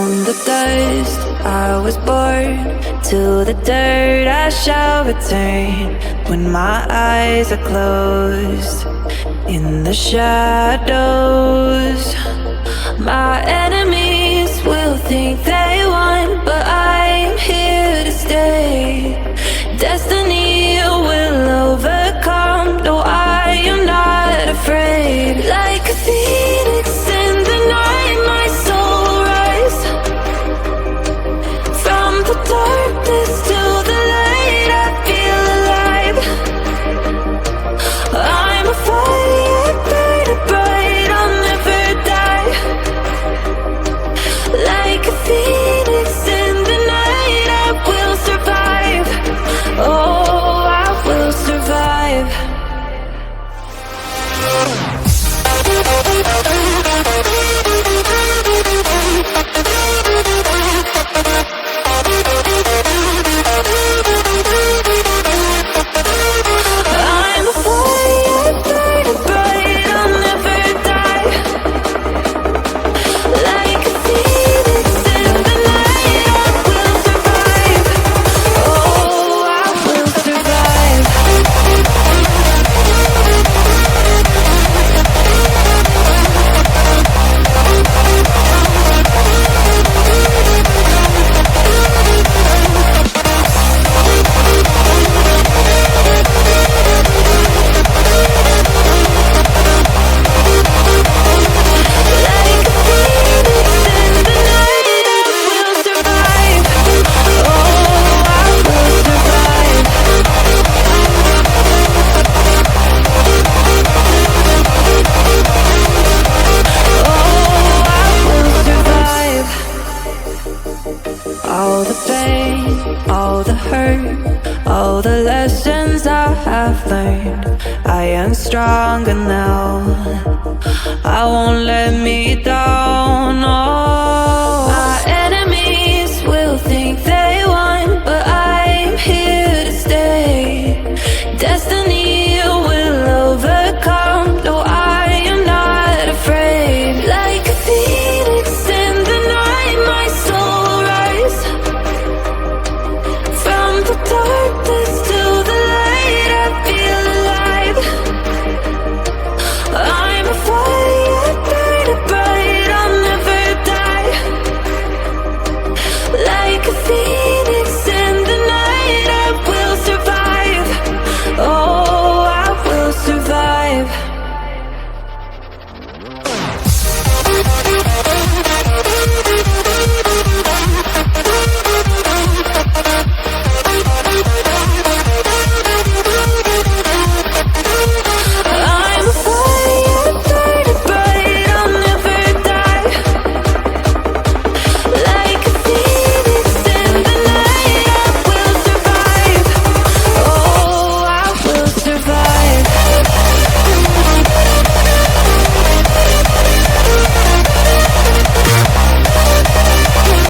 From the dust I was born, to the dirt I shall return. When my eyes are closed, in the shadows, my enemies will think they won, but I'm here to stay. Destiny will overcome. No, I am not afraid. Like a phoenix in the night, my soul will rise. From the darkness to the light, I feel alive. I'm a fire burning bright, I'll never die. Like a phoenix in the night, I will survive. Oh, I will survive. I'm a fire burning bright, I'll never die. Like a phoenix in the night, I will survive. Oh, I will survive. Like a phoenix in the night, I will survive. Oh, I will survive. Oh, I will survive. All the pain, all the hurt, all the lessons I have learned, I am stronger now. I won't let me down.